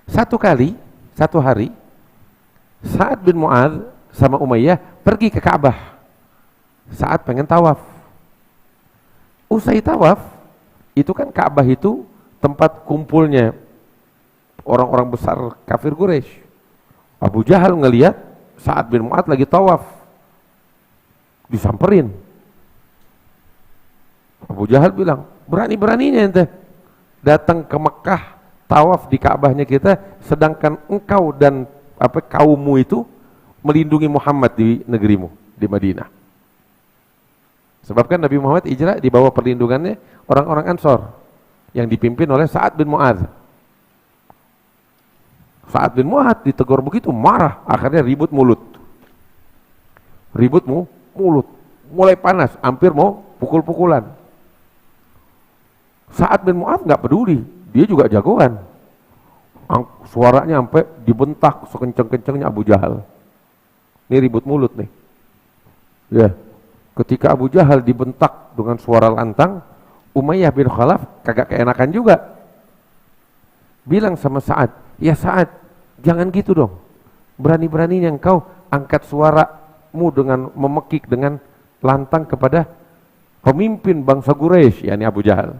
Satu hari, Sa'ad bin Mu'adz sama Umayyah pergi ke Ka'bah saat pengen tawaf. Usai tawaf, itu kan Ka'bah itu tempat kumpulnya orang-orang besar kafir Quraisy. Abu Jahal ngelihat Sa'ad bin Mu'adz lagi tawaf, disamperin. Abu Jahal bilang, berani-beraninya ente datang ke Mekah, tawaf di Ka'bahnya kita, sedangkan engkau dan kaummu itu melindungi Muhammad di negerimu, di Madinah. Sebab kan Nabi Muhammad hijrah di bawah perlindungannya orang-orang Ansor yang dipimpin oleh Sa'ad bin Mu'adz. Sa'ad bin Mu'adz ditegur begitu, marah, akhirnya ribut mulut. Mulai panas, hampir mau pukul-pukulan. Sa'ad bin Mu'adz nggak peduli, dia juga jagoan. Suaranya sampai dibentak sekenceng-kencengnya Abu Jahal. Ini ribut mulut nih. Ya, ketika Abu Jahal dibentak dengan suara lantang, Umayyah bin Khalaf kagak keenakan juga. Bilang sama Sa'ad, ya Sa'ad, jangan gitu dong. Berani-beraninya engkau angkat suaramu dengan memekik dengan lantang kepada pemimpin bangsa Quraisy, yakni Abu Jahal.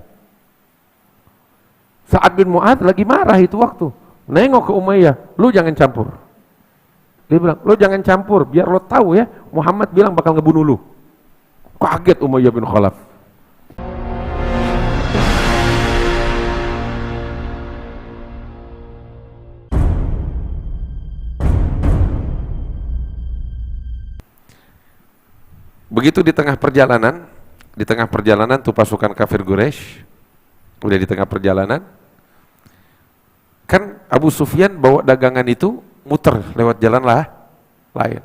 Sa'ad bin Mu'adz lagi marah itu waktu. Nengok ke Umayyah, lu jangan campur. Dia bilang, lu jangan campur, biar lo tahu ya, Muhammad bilang bakal ngebunuh lu. Kaget Umayyah bin Khalaf. Begitu di tengah perjalanan tuh pasukan kafir Quraisy, udah di tengah perjalanan, kan Abu Sufyan bawa dagangan itu muter lewat jalan lain.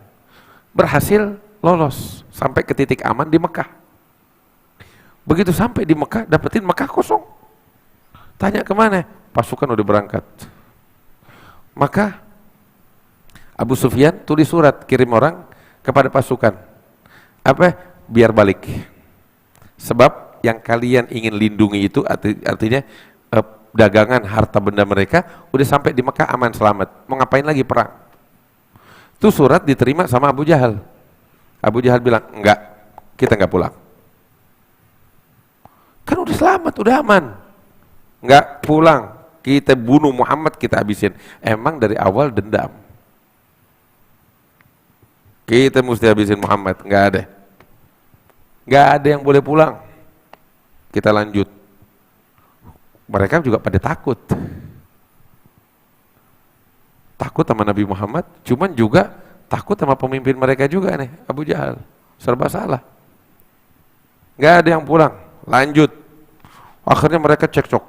Berhasil lolos sampai ke titik aman di Mekah. Begitu sampai di Mekah, dapetin Mekah kosong. Tanya kemana? Pasukan udah berangkat. Maka Abu Sufyan tulis surat, kirim orang kepada pasukan. Apa? Biar balik. Sebab yang kalian ingin lindungi itu artinya dagangan, harta benda mereka udah sampai di Mekah aman selamat. Mau ngapain lagi perang? Itu surat diterima sama Abu Jahal. Abu Jahal bilang, enggak, kita enggak pulang. Kan udah selamat, udah aman. Enggak pulang, kita bunuh Muhammad, kita habisin. Emang dari awal dendam. Kita mesti habisin Muhammad, enggak ada. Enggak ada yang boleh pulang. Kita lanjut. Mereka juga pada takut sama Nabi Muhammad, cuman juga takut sama pemimpin mereka juga nih, Abu Jahal. Serba salah, nggak ada yang pulang, lanjut. Akhirnya mereka cekcok.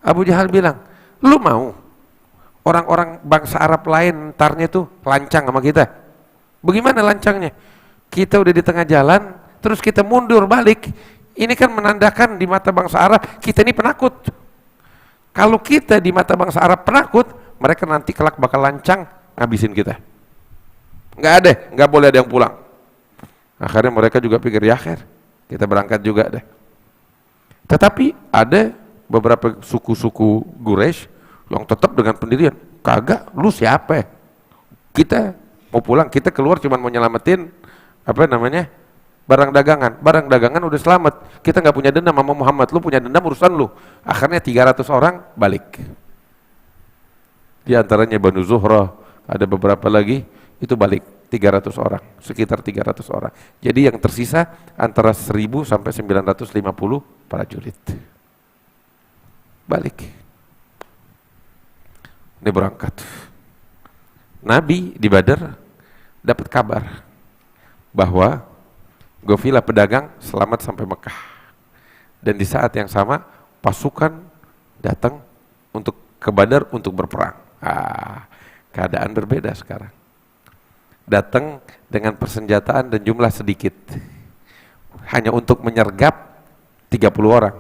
Abu Jahal bilang, lu mau orang-orang bangsa Arab lain ntarnya tuh lancang sama kita? Bagaimana lancangnya? Kita udah di tengah jalan, terus kita mundur balik. Ini kan menandakan di mata bangsa Arab, kita ini penakut. Kalau kita di mata bangsa Arab penakut, mereka nanti kelak bakal lancang, ngabisin kita. Nggak ada, nggak boleh ada yang pulang. Akhirnya mereka juga pikir, ya akhir, kita berangkat juga deh. Tetapi ada beberapa suku-suku Quraisy yang tetap dengan pendirian, kagak, lu siapa? Kita mau pulang, kita keluar cuma mau nyelamatin, barang dagangan udah selamat, kita nggak punya dendam sama Muhammad, lu punya dendam urusan lu. Akhirnya 300 orang balik, di antaranya Banu Zuhrah, ada beberapa lagi itu balik 300 orang, sekitar 300 orang. Jadi yang tersisa antara 1000 sampai 950 prajurit balik. Ini berangkat. Nabi di Badar dapat kabar bahwa Gofilah pedagang selamat sampai Mekah. Dan di saat yang sama pasukan datang untuk ke Badar untuk berperang. Keadaan berbeda sekarang. Datang dengan persenjataan dan jumlah sedikit. Hanya untuk menyergap 30 orang.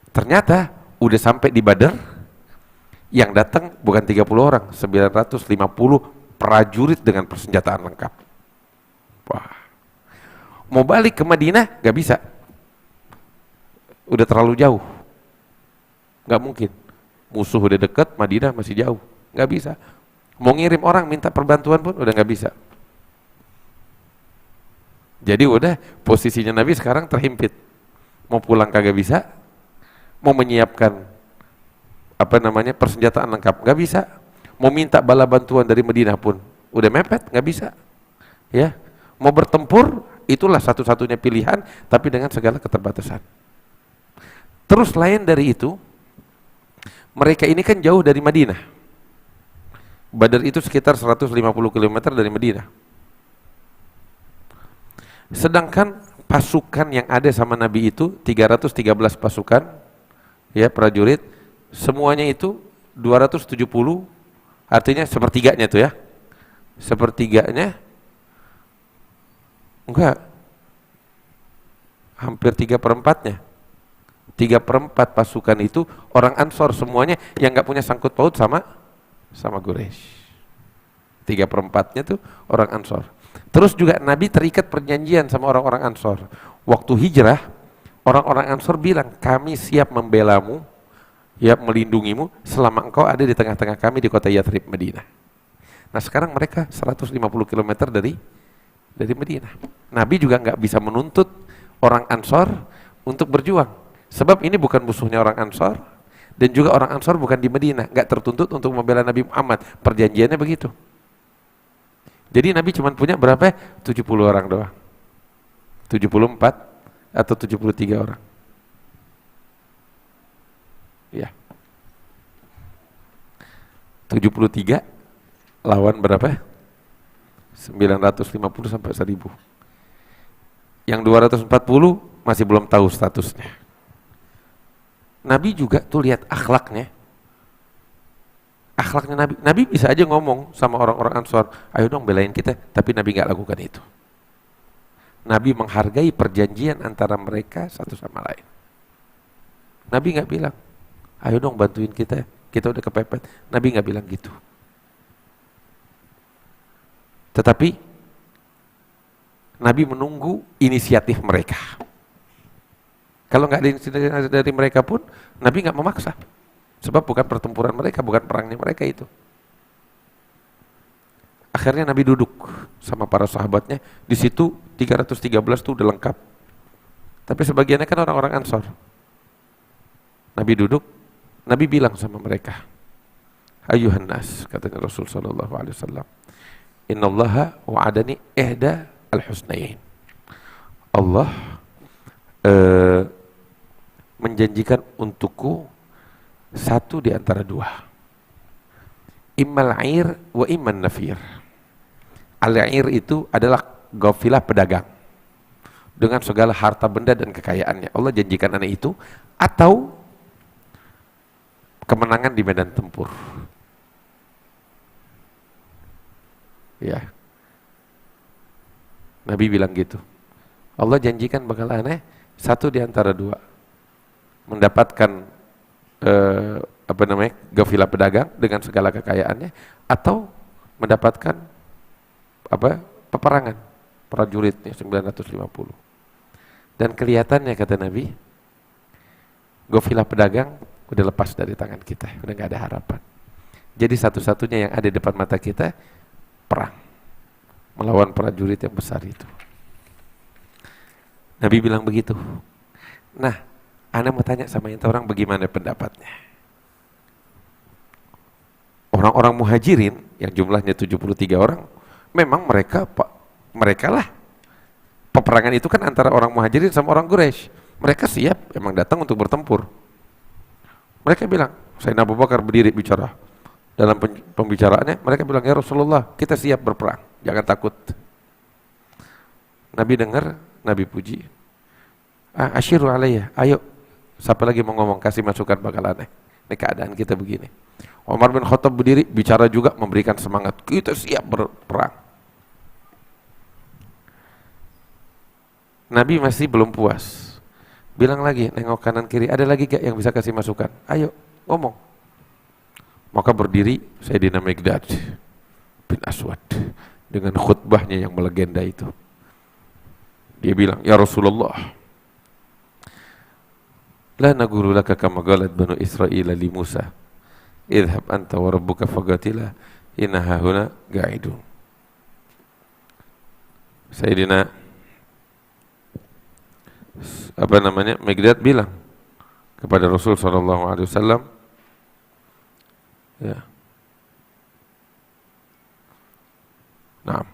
Ternyata udah sampai di Badar, yang datang bukan 30 orang, 950 prajurit dengan persenjataan lengkap. Wah. Mau balik ke Madinah gak bisa, udah terlalu jauh, gak mungkin. Musuh udah deket, Madinah masih jauh, nggak bisa. Mau ngirim orang minta perbantuan pun udah nggak bisa. Jadi udah posisinya Nabi sekarang terhimpit. Mau pulang kagak bisa, mau menyiapkan persenjataan lengkap nggak bisa, mau minta bala bantuan dari Madinah pun udah mepet, nggak bisa. Ya, mau bertempur itulah satu-satunya pilihan, tapi dengan segala keterbatasan. Terus lain dari itu, mereka ini kan jauh dari Madinah. Badar itu sekitar 150 km dari Madinah. Sedangkan pasukan yang ada sama Nabi itu 313 pasukan, ya prajurit, semuanya itu 270, artinya sepertiganya tuh ya. Sepertiganya enggak, hampir 3/4-nya. 3/4 pasukan itu orang Ansor semuanya yang nggak punya sangkut paut sama Quraisy. 3/4-nya tuh orang Ansor. Terus juga Nabi terikat perjanjian sama orang-orang Ansor. Waktu hijrah, orang-orang Ansor bilang, kami siap membelamu, ya melindungimu selama engkau ada di tengah-tengah kami di kota Yathrib, Madinah. Nah sekarang mereka 150 km dari Madinah. Nabi juga nggak bisa menuntut orang Ansor untuk berjuang, sebab ini bukan musuhnya orang Ansor, dan juga orang Ansor bukan di Madinah, nggak tertuntut untuk membela Nabi Muhammad. Perjanjiannya begitu. Jadi Nabi cuma punya berapa? 70 orang doang. 74 atau 73 orang. Ya. 73 lawan berapa? 950 sampai 1000. Yang 240 masih belum tahu statusnya. Nabi juga tuh lihat akhlaknya. Akhlaknya Nabi. Nabi bisa aja ngomong sama orang-orang Ansor, ayo dong belain kita, tapi Nabi nggak lakukan itu. Nabi menghargai perjanjian antara mereka satu sama lain. Nabi nggak bilang, ayo dong bantuin kita udah kepepet. Nabi nggak bilang gitu. Tetapi Nabi menunggu inisiatif mereka. Kalau nggak ada inisiatif dari mereka pun, Nabi nggak memaksa. Sebab bukan pertempuran mereka, bukan perangnya mereka itu. Akhirnya Nabi duduk sama para sahabatnya. Di situ 313 itu udah lengkap. Tapi sebagiannya kan orang-orang Ansor. Nabi duduk, Nabi bilang sama mereka, Ayuhan nas, katanya Rasul sallallahu alaihi wasallam, Innallaha wa'adani ihda al-husnain. Allah menjanjikan untukku satu di antara dua. Immal air wa imman nafir. Al-air itu adalah gafilah pedagang dengan segala harta benda dan kekayaannya. Allah janjikan anak itu, atau kemenangan di medan tempur. Ya. Nabi bilang gitu. Allah janjikan bakal aneh satu di antara dua. Mendapatkan gafilah pedagang dengan segala kekayaannya, atau mendapatkan peperangan prajuritnya 950. Dan kelihatannya kata Nabi, gafilah pedagang udah lepas dari tangan kita, udah nggak ada harapan. Jadi satu-satunya yang ada di depan mata kita perang melawan prajurit yang besar itu. Nabi bilang begitu. Nah, Anda mau tanya sama yang orang bagaimana pendapatnya? Orang-orang muhajirin yang jumlahnya 73 orang, memang mereka lah. Peperangan itu kan antara orang muhajirin sama orang Quraisy. Mereka siap emang datang untuk bertempur. Mereka bilang, Sayyidina Abu Bakar berdiri bicara. Dalam pembicaraannya, mereka bilang, ya Rasulullah, kita siap berperang, jangan takut. Nabi dengar, Nabi puji. Asyiru alayya, ayo. Siapa lagi mau ngomong, kasih masukan bakal aneh. Ini keadaan kita begini. Umar bin Khattab berdiri, bicara juga, memberikan semangat. Kita siap berperang. Nabi masih belum puas. Bilang lagi, nengok kanan kiri, ada lagi gak yang bisa kasih masukan? Ayo, ngomong. Maka berdiri Sayyidina Miqdad bin Aswad dengan khutbahnya yang melegenda itu. Dia bilang, ya Rasulullah, la naqulu laka kama qalat Banu Israil li Musa, idhab anta wa rabbuka faqatila inna hahuna qa'idun. Sayyidina Miqdad bilang kepada Rasul sallallahu alaihi wasallam, ya. Naam.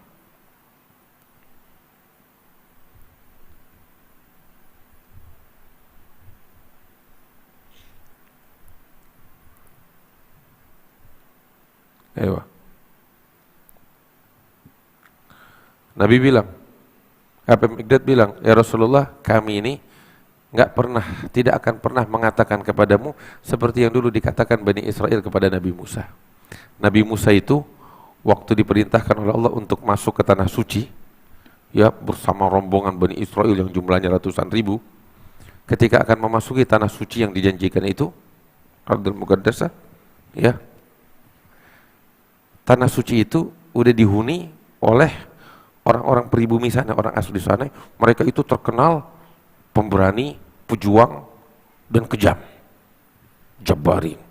Ewa. Nabi bilang, Miqdad bilang, ya Rasulullah, kami ini tidak akan pernah mengatakan kepadamu seperti yang dulu dikatakan Bani Israel kepada Nabi Musa. Nabi Musa itu waktu diperintahkan oleh Allah untuk masuk ke tanah suci, ya, bersama rombongan Bani Israel yang jumlahnya ratusan ribu, ketika akan memasuki tanah suci yang dijanjikan itu, Ardul Muqaddasah, ya, tanah suci itu udah dihuni oleh orang-orang pribumi sana, orang asli sana. Mereka itu terkenal pemberani, pejuang, dan kejam, Jabbarin.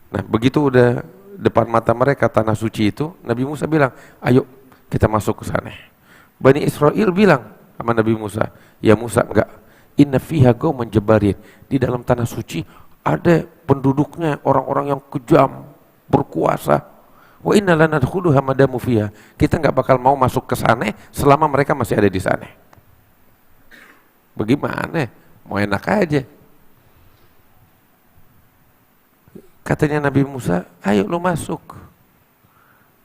Nah, begitu udah depan mata mereka tanah suci itu, Nabi Musa bilang, ayo kita masuk ke sana. Bani Israel bilang sama Nabi Musa, ya Musa, enggak, inna fiha qauman jabbarin, di dalam tanah suci ada penduduknya orang-orang yang kejam, berkuasa. Wa inna lanadkhuluha madamu fiha, kita enggak bakal mau masuk ke sana selama mereka masih ada di sana. Bagaimana? Mau enak aja. Katanya Nabi Musa, ayo lu masuk.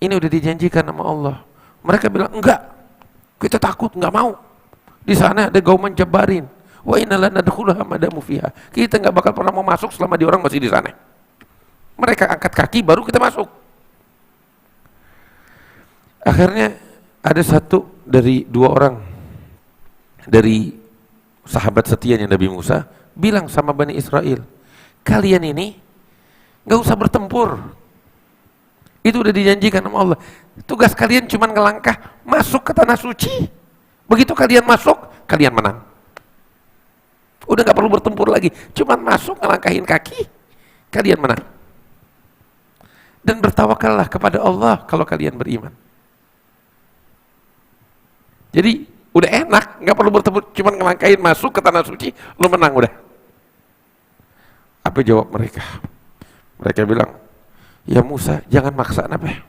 Ini udah dijanjikan sama Allah. Mereka bilang, enggak, kita takut, enggak mau. Di sana ada qauman jabbarin. Wa inna lanadkhuluha madamu fiha, kita enggak bakal pernah mau masuk selama di orang masih di sana. Mereka angkat kaki baru kita masuk. Akhirnya ada satu dari dua orang dari sahabat setianya Nabi Musa bilang sama Bani Israel, kalian ini gak usah bertempur, itu udah dijanjikan sama Allah. Tugas kalian cuma ngelangkah masuk ke tanah suci. Begitu kalian masuk, kalian menang. Udah gak perlu bertempur lagi, cuma masuk ngelangkahin kaki, kalian menang. Dan bertawakallah kepada Allah kalau kalian beriman. Jadi udah enak, nggak perlu bertemu, cuma ngelangkain masuk ke tanah suci, lu menang udah. Apa jawab mereka? Mereka bilang, ya Musa, jangan maksa Nabi.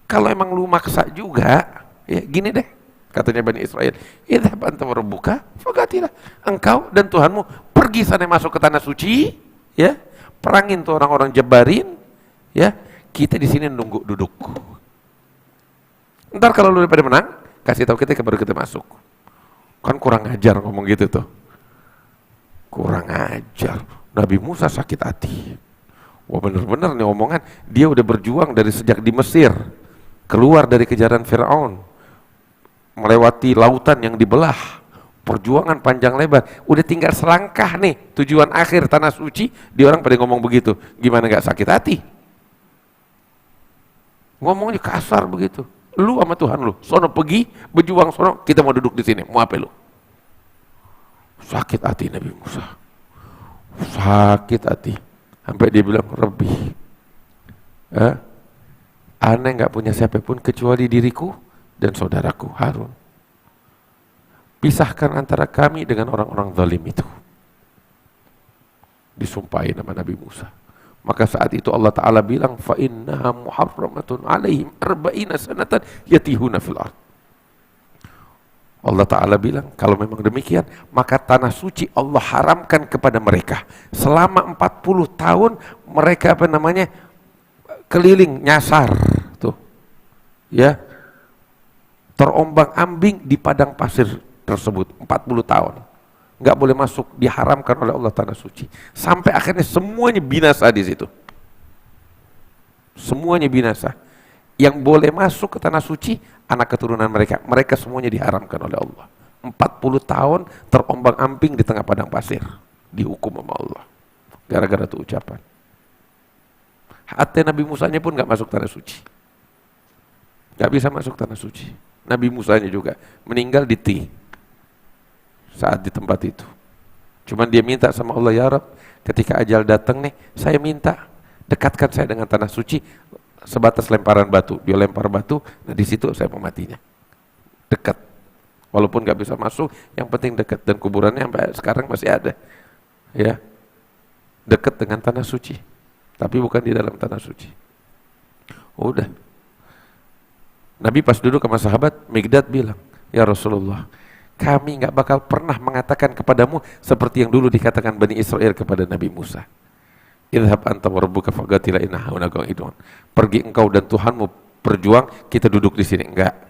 Kalau emang lu maksa juga, ya gini deh, katanya Bani Israel, idhab anta wa rabbuka faqatila, engkau dan Tuhanmu pergi sana masuk ke tanah suci, ya, perangin tuh orang-orang Jabbarin, ya, kita di sini nunggu duduk. Ntar kalau lu pada menang, kasih tahu kita baru kita masuk. Kan kurang ajar ngomong gitu tuh. Kurang ajar. Nabi Musa sakit hati. Wah, bener-bener nih omongan. Dia udah berjuang dari sejak di Mesir, keluar dari kejaran Firaun, melewati lautan yang dibelah, perjuangan panjang lebar. Udah tinggal selangkah nih tujuan akhir tanah suci. Dia orang pada ngomong begitu. Gimana gak sakit hati? Ngomongnya kasar begitu. Lu sama Tuhan lu, sono pergi, berjuang sono, kita mau duduk di sini, mau apa lu? Sakit hati Nabi Musa, sakit hati, sampai dia bilang, Rabbi, aneh nggak punya siapapun kecuali diriku dan saudaraku Harun. Pisahkan antara kami dengan orang-orang zalim itu. Disumpahin nama Nabi Musa. Maka saat itu Allah Ta'ala bilang, fa innaha muharramatun alaihim arba'ina sanatan yatihuna fil ard. Allah Ta'ala bilang, kalau memang demikian, maka tanah suci Allah haramkan kepada mereka. Selama 40 tahun mereka keliling, nyasar tuh, ya, terombang-ambing di padang pasir tersebut 40 tahun. Nggak boleh masuk, diharamkan oleh Allah tanah suci. Sampai akhirnya semuanya binasa di situ. Semuanya binasa. Yang boleh masuk ke tanah suci, anak keturunan mereka. Mereka semuanya diharamkan oleh Allah. 40 tahun terombang-ambing di tengah padang pasir. Dihukum sama Allah. Gara-gara itu ucapan. Hatta Nabi Musanya pun nggak masuk tanah suci. Nggak bisa masuk tanah suci. Nabi Musanya juga meninggal di saat di tempat itu. Cuman dia minta sama Allah, ya Rabb, ketika ajal datang nih, saya minta dekatkan saya dengan tanah suci sebatas lemparan batu. Dia lempar batu, nah di situ saya mau matinya. Dekat. Walaupun nggak bisa masuk, yang penting dekat, dan kuburannya sampai sekarang masih ada. Ya. Dekat dengan tanah suci. Tapi bukan di dalam tanah suci. Udah. Nabi pas duduk sama sahabat, Mikdad bilang, "Ya Rasulullah, kami nggak bakal pernah mengatakan kepadamu seperti yang dulu dikatakan Bani Israel kepada Nabi Musa. Idhab anta wa rabbuka faqatila inna hauna qa'idun." Pergi engkau dan Tuhanmu berjuang, kita duduk di sini. Enggak.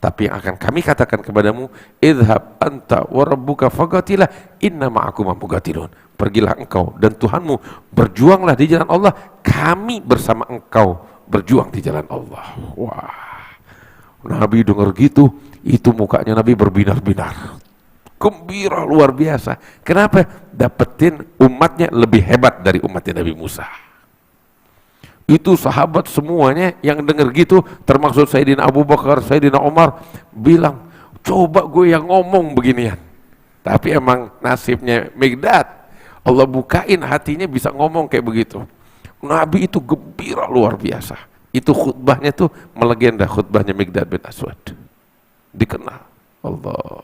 Tapi yang akan kami katakan kepadamu, idhab anta wa rabbuka faqatila inna ma'akum muqatilun. Pergilah engkau dan Tuhanmu berjuanglah di jalan Allah, kami bersama engkau berjuang di jalan Allah. Wah. Nabi dengar gitu, itu mukanya Nabi berbinar-binar. Gembira luar biasa. Kenapa? Dapetin umatnya lebih hebat dari umatnya Nabi Musa. Itu sahabat semuanya yang dengar gitu, termasuk Sayyidina Abu Bakar, Sayyidina Umar, bilang, coba gue yang ngomong beginian. Tapi emang nasibnya Mikdad, Allah bukain hatinya bisa ngomong kayak begitu. Nabi itu gembira luar biasa. Itu khutbahnya tuh melegenda, khutbahnya Mikdad bin Aswad. Dikenal. Allah.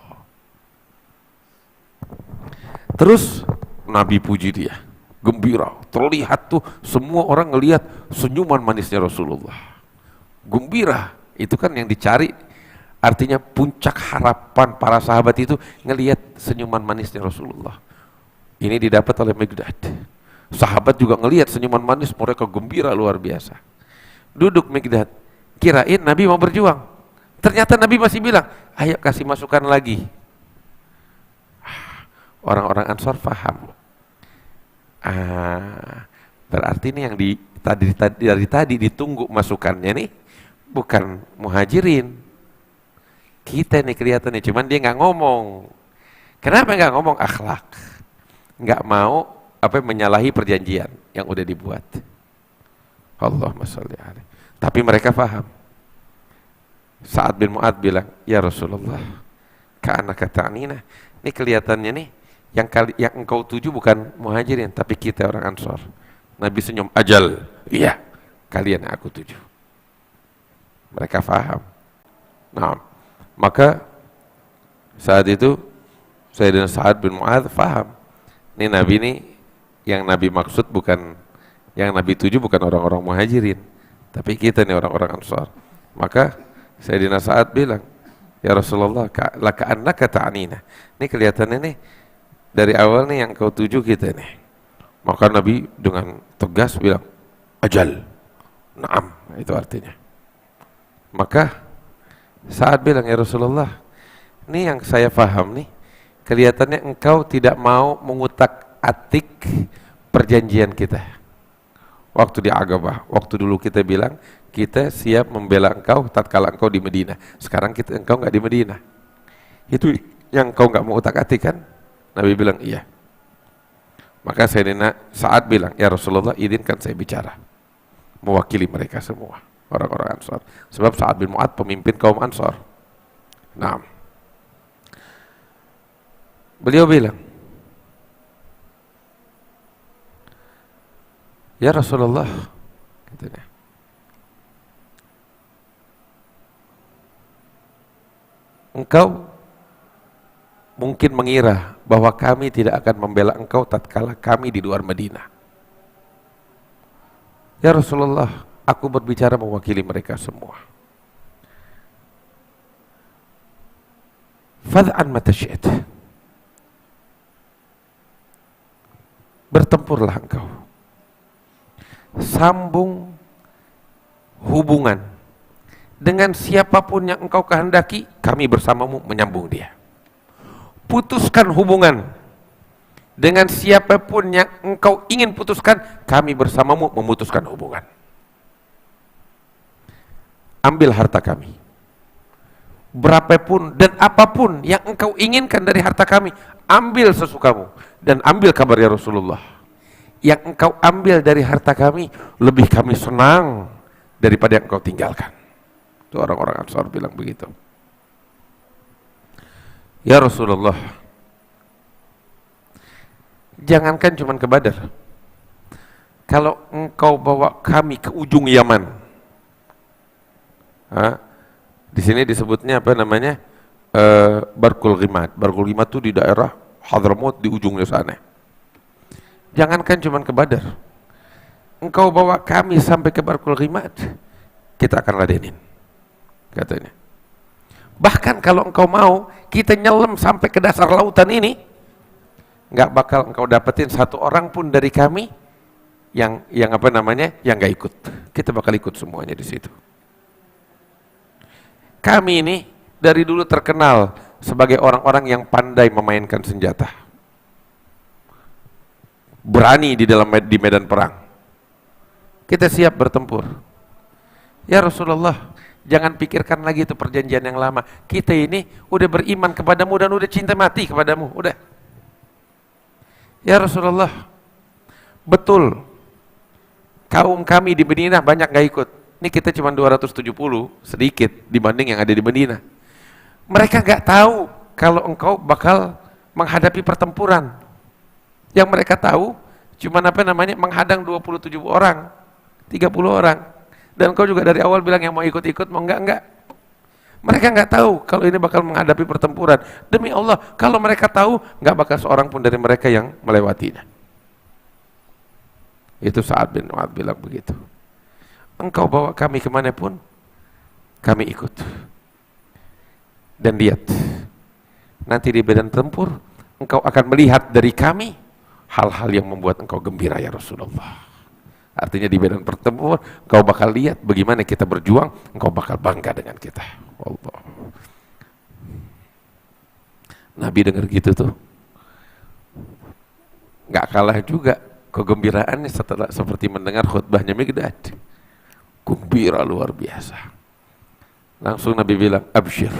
Terus Nabi puji dia, gembira. Terlihat tuh semua orang ngelihat senyuman manisnya Rasulullah. Gembira, itu kan yang dicari. Artinya puncak harapan para sahabat itu ngelihat senyuman manisnya Rasulullah. Ini didapat oleh Mikdad. Sahabat juga ngelihat senyuman manis, mereka gembira luar biasa. Duduk Mikdad, kirain Nabi mau berjuang. Ternyata Nabi masih bilang, ayo kasih masukan lagi. Orang-orang Ansor paham. Berarti ini yang dari tadi ditunggu masukannya nih, bukan muhajirin. Kita nih kelihatannya, cuman dia nggak ngomong. Kenapa nggak ngomong? Akhlak. Nggak mau menyalahi perjanjian yang udah dibuat. Allahumma sholli alaihi. Tapi mereka paham. Sa'ad bin Mu'adz bilang, ya Rasulullah, ka'annaka ta'nina. Ini kelihatannya nih, yang engkau tuju bukan muhajirin, tapi kita orang Ansor. Nabi senyum, ajal, iya, kalian yang aku tuju. Mereka paham. Nah, maka saat itu Sayyidina Sa'ad bin Mu'adz paham. Ini Nabi ini, yang Nabi maksud bukan, yang Nabi tuju bukan orang-orang muhajirin, tapi kita nih orang-orang Ansar. Maka Sayyidina Sa'ad bilang, ya Rasulullah, laka'annaka ta'nina. Ini kelihatannya nih, dari awal nih yang kau tuju kita nih. Maka Nabi dengan tegas bilang, ajal, na'am, itu artinya. Maka Sa'ad bilang, ya Rasulullah, ini yang saya paham nih, kelihatannya engkau tidak mau mengutak-atik perjanjian kita. Waktu di Aqabah, waktu dulu kita bilang kita siap membela engkau tatkala engkau di Medina. Sekarang engkau nggak di Medina. Itu yang engkau nggak mau utak-atik kan? Nabi bilang iya. Maka Sayyidina Sa'ad bilang, ya Rasulullah, izinkan saya bicara, mewakili mereka semua, orang-orang Ansar. Sebab Sa'ad bin Mu'adz pemimpin kaum Ansar. Nah, beliau bilang, ya Rasulullah, katanya, engkau mungkin mengira bahwa kami tidak akan membela engkau tatkala kami di luar Madinah. Ya Rasulullah, aku berbicara mewakili mereka semua. Fad'an mata syi'at. Bertempurlah engkau. Sambung hubungan dengan siapapun yang engkau kehendaki, kami bersamamu menyambung dia. Putuskan hubungan dengan siapapun yang engkau ingin putuskan, kami bersamamu memutuskan hubungan. Ambil harta kami, berapapun dan apapun yang engkau inginkan dari harta kami, ambil sesukamu, dan ambil kabar ya Rasulullah, yang engkau ambil dari harta kami lebih kami senang daripada yang engkau tinggalkan. Itu orang-orang Ansar bilang begitu. Ya Rasulullah, jangankan cuma ke Badar, kalau engkau bawa kami ke ujung Yaman, di sini disebutnya apa namanya, Barkul Ghimad. Barkul Ghimad itu di daerah Hadramaut di ujungnya sana. Jangankan cuman ke Badar, engkau bawa kami sampai ke Barkul Ghimad, kita akan ladenin, katanya. Bahkan kalau engkau mau, kita nyelam sampai ke dasar lautan ini, nggak bakal engkau dapetin satu orang pun dari kami yang apa namanya, yang nggak ikut. Kita bakal ikut semuanya di situ. Kami ini dari dulu terkenal sebagai orang-orang yang pandai memainkan senjata, berani di medan perang. Kita siap bertempur. Ya Rasulullah, jangan pikirkan lagi itu perjanjian yang lama. Kita ini udah beriman kepadamu dan udah cinta mati kepadamu, udah. Ya Rasulullah, betul kaum kami di Madinah banyak gak ikut. Ini kita cuma 270, sedikit dibanding yang ada di Madinah. Mereka gak tahu kalau engkau bakal menghadapi pertempuran. Yang mereka tahu cuma apa namanya, menghadang 27 orang, 30 orang. Dan kau juga dari awal bilang yang mau ikut-ikut, mau enggak. Mereka enggak tahu kalau ini bakal menghadapi pertempuran. Demi Allah, kalau mereka tahu, enggak bakal seorang pun dari mereka yang melewatinya. Itu Sa'ad bin Mu'adz bilang begitu. Engkau bawa kami kemanapun, kami ikut. Dan lihat, nanti di medan tempur, engkau akan melihat dari kami hal-hal yang membuat engkau gembira ya Rasulullah. Artinya di medan pertempuran engkau bakal lihat bagaimana kita berjuang, engkau bakal bangga dengan kita. Allah. Nabi dengar gitu tuh, nggak kalah juga kegembiraannya setelah seperti mendengar khutbahnya Mikdad. Gembira luar biasa. Langsung Nabi bilang, absyir,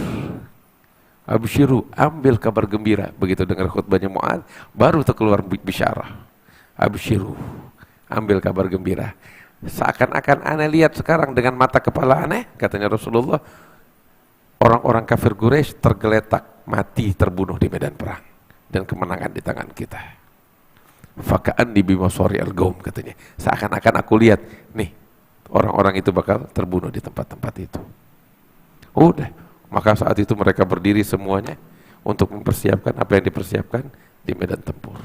absyiru, ambil kabar gembira. Begitu dengar khutbahnya Mu'adz, baru terkeluar bisyarah. Absyiru, ambil kabar gembira. Seakan-akan aneh lihat sekarang dengan mata kepala aneh, katanya Rasulullah, orang-orang kafir Quraisy tergeletak, mati, terbunuh di medan perang, dan kemenangan di tangan kita. Faka'anni bimasari al-gaum, katanya. Seakan-akan aku lihat, nih, orang-orang itu bakal terbunuh di tempat-tempat itu. Udah, maka saat itu mereka berdiri semuanya untuk mempersiapkan apa yang dipersiapkan di medan tempur.